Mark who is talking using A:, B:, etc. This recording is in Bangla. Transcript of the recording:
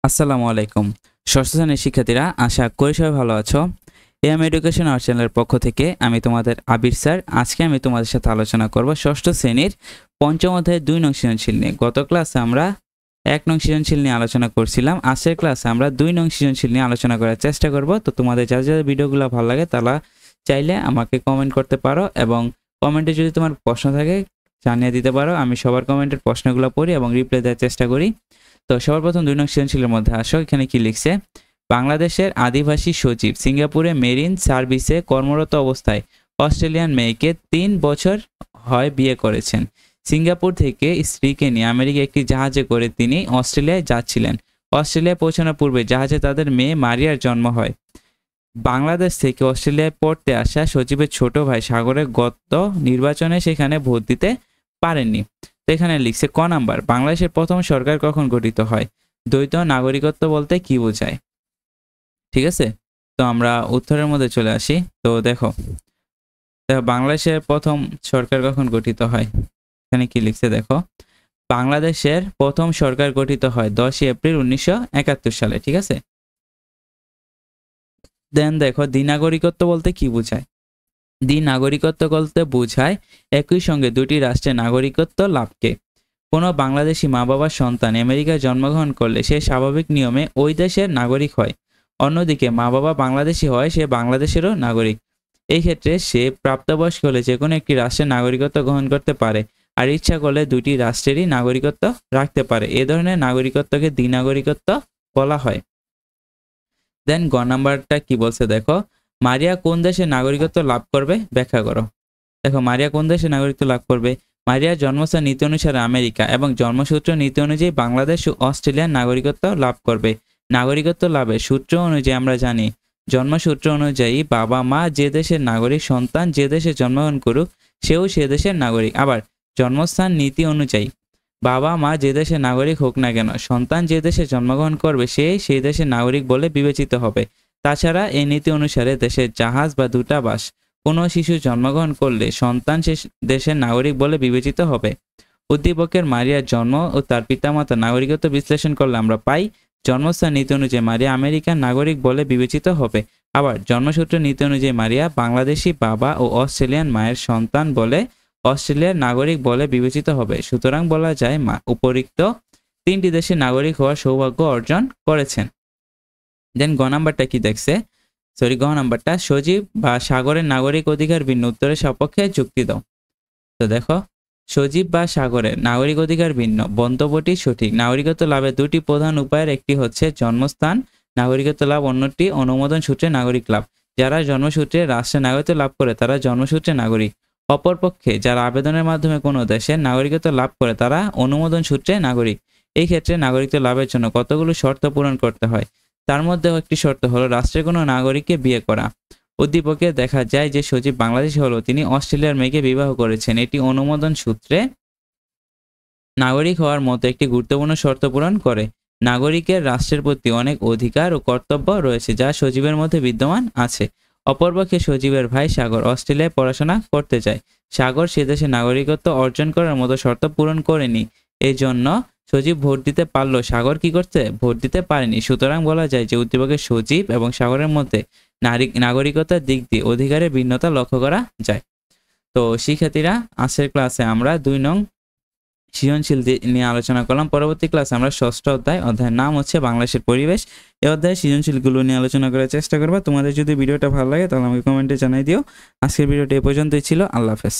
A: আসসালামু আলাইকুম। ষষ্ঠ শ্রেণীর শিক্ষার্থীরা, আশা করি সবাই ভালো আছো। এম এডুকেশন আওয়ার চ্যানেলের পক্ষ থেকে আমি তোমাদের আবির স্যার। আজকে আমি তোমাদের সাথে আলোচনা করব ষষ্ঠ শ্রেণীর পঞ্চম অধ্যায়ের ২ নং সৃজনশীল নিয়ে। গত ক্লাসে আমরা ১ নং সৃজনশীল নিয়ে আলোচনা করছিলাম। আজকের ক্লাসে আমরা ২ নং সৃজনশীল নিয়ে আলোচনা করার চেষ্টা করব। তো তোমাদের যাদের ভিডিওগুলো ভালো লাগে তারা চাইলে আমাকে কমেন্ট করতে পারো এবং কমেন্টে যদি তোমার প্রশ্ন থাকে জানিয়ে দিতে পারো। আমি সবার কমেন্টের প্রশ্নগুলো পড়ি এবং রিপ্লাই দেওয়ার চেষ্টা করি। তো সবার প্রথম ২ নং সৃজনশীলের মধ্যে আসো। এখানে কি লিখছে? বাংলাদেশের আদিবাসী সচিব সিঙ্গাপুরে মেরিন সার্ভিসে কর্মরত অবস্থায় অস্ট্রেলিয়ান মেয়েকে ৩ বছর হয় বিয়ে করেছেন। সিঙ্গাপুর থেকে স্ত্রীকে নিয়ে আমেরিকা একটি জাহাজে করে তিনি অস্ট্রেলিয়ায় যাচ্ছিলেন। অস্ট্রেলিয়ায় পৌঁছানোর পূর্বে জাহাজে তাদের মেয়ে মারিয়ার জন্ম হয়। বাংলাদেশ থেকে অস্ট্রেলিয়ায় পড়তে আসা সচিবের ছোট ভাই সাগরের গত নির্বাচনে সেখানে ভোট দিতে পারেননি। তো এখানে লিখছে ক নাম্বার, বাংলাদেশের প্রথম সরকার কখন গঠিত হয়? দ্বৈত নাগরিকত্ব বলতে কি বোঝায়? ঠিক আছে, তো আমরা উত্তরের মধ্যে চলে আসি। তো দেখো বাংলাদেশের প্রথম সরকার কখন গঠিত হয়? এখানে কি লিখছে দেখো, বাংলাদেশের প্রথম সরকার গঠিত হয় 10 এপ্রিল 1971 সালে। ঠিক আছে, দেন দেখো দ্বিনাগরিকত্ব বলতে কি বোঝায়? দ্বিনাগরিকত্ব বলতে বোঝায় একই সঙ্গে দুটি রাষ্ট্রের নাগরিকত্ব লাভকে। কোনো বাংলাদেশি মা বাবার সন্তান আমেরিকায় জন্মগ্রহণ করলে সে স্বাভাবিক নিয়মে ওই দেশের নাগরিক হয়। অন্যদিকে মা বাবা বাংলাদেশি হয় সে বাংলাদেশেরও নাগরিক। এই ক্ষেত্রে সে প্রাপ্তবয়স্ক হলে যে কোনো একটি রাষ্ট্রের নাগরিকত্ব গ্রহণ করতে পারে আর ইচ্ছা করলে দুটি রাষ্ট্রেরই নাগরিকত্ব রাখতে পারে। এ ধরনের নাগরিকত্বকে দ্বিনাগরিকত্ব বলা হয়। দেন গ নাম্বারটা কি বলছে দেখো, মারিয়া কোন দেশে নাগরিকত্ব লাভ করবে ব্যাখ্যা করো। দেখো মারিয়া কোন দেশে নাগরিকত্ব লাভ করবে? মারিয়ার জন্মস্থান নীতি অনুসারে আমেরিকা এবং জন্মসূত্র নীতি অনুযায়ী বাংলাদেশ ও অস্ট্রেলিয়ার নাগরিকত্ব লাভ করবে। নাগরিকত্ব লাভের সূত্র অনুযায়ী আমরা জানি, জন্মসূত্র অনুযায়ী বাবা মা যে দেশের নাগরিক, সন্তান যে দেশে জন্মগ্রহণ করুক সেও সে দেশের নাগরিক। আবার জন্মস্থান নীতি অনুযায়ী বাবা মা যে দেশের নাগরিক হোক না কেন, সন্তান যে দেশে জন্মগ্রহণ করবে সে সেই দেশের নাগরিক বলে বিবেচিত হবে। তাছাড়া এই নীতি অনুসারে দেশের জাহাজ বা দূতাবাস কোনো শিশু জন্মগ্রহণ করলে সন্তান সে দেশের নাগরিক বলে বিবেচিত হবে। উদ্দীপকের মারিয়ার জন্ম ও তার পিতামাতার নাগরিকত্ব বিশ্লেষণ করলে আমরা পাই, জন্মস্থান নীতি অনুযায়ী মারিয়া আমেরিকান নাগরিক বলে বিবেচিত হবে। আবার জন্মসূত্র নীতি অনুযায়ী মারিয়া বাংলাদেশি বাবা ও অস্ট্রেলিয়ান মায়ের সন্তান বলে অস্ট্রেলিয়ার নাগরিক বলে বিবেচিত হবে। সুতরাং বলা যায় উপরিক্ত 3টি দেশের নাগরিক হওয়ার সৌভাগ্য অর্জন করেছেন। দেন গ নাম্বারটা কি দেখছে? গ নাম্বারটা, সজীব বা সাগরের নাগরিক অধিকার ভিন্ন, উত্তরের সপক্ষে যুক্তি দাও। তো দেখো, সজীব বা সাগরের নাগরিক অধিকার ভিন্ন মন্তব্যটি সঠিক। নাগরিকত্ব লাভের দুটি প্রধান উপায়ের একটি হচ্ছে জন্মস্থান নাগরিকত্ব লাভ, অন্যটি অনুমোদন সূত্রে নাগরিক লাভ। যারা জন্মসূত্রে রাষ্ট্রের নাগরিকত্ব লাভ করে তারা জন্মসূত্রে নাগরিক। অপরপক্ষে যারা আবেদনের মাধ্যমে কোনো দেশের নাগরিকত্ব লাভ করে তারা অনুমোদন সূত্রে নাগরিক। এই ক্ষেত্রে নাগরিকত্ব লাভের জন্য কতগুলো শর্ত পূরণ করতে হয়। তার মধ্যে একটি শর্ত হলো রাষ্ট্রের কোনো নাগরিককে বিয়ে করা। উদ্দীপকে দেখা যায় যে সজীব বাংলাদেশি হলেও তিনি অস্ট্রেলিয়ার মেয়েকে বিবাহ করেছেন। এটি অনুমোদন সূত্রে নাগরিক হওয়ার মতো একটি গুরুত্বপূর্ণ শর্ত পূরণ করে। নাগরিকের রাষ্ট্রের প্রতি অনেক অধিকার ও কর্তব্য রয়েছে যা সজীবের মধ্যে বিদ্যমান আছে। অপরপক্ষে সজীবের ভাই সাগর অস্ট্রেলিয়ায় পড়াশোনা করতে যায়। সাগর সে দেশে নাগরিকত্ব অর্জন করার মতো শর্ত পূরণ করেনি। এই জন্য সজীব ভোট দিতে পারলো, সাগর কি করতে ভোট দিতে পারেনি। সুতরাং বলা যায় যে উদ্দীপকে সজীব এবং সাগরের মধ্যে নাগরিকতার দিক দিয়ে অধিকারের ভিন্নতা লক্ষ্য করা যায়। তো শিক্ষার্থীরা, আজকের ক্লাসে আমরা 2 নং সৃজনশীল নিয়ে আলোচনা করলাম। পরবর্তী ক্লাসে আমরা ষষ্ঠ অধ্যায়ের নাম হচ্ছে বাংলাদেশের পরিবেশ। এই অধ্যায়ে সৃজনশীলগুলো নিয়ে আলোচনা করার চেষ্টা করবো। তোমাদের যদি ভিডিওটা ভালো লাগে তাহলে আমাকে কমেন্টে জানাই দিও। আজকের ভিডিওটা এ পর্যন্তই ছিল। আল্লাহ হাফেজ।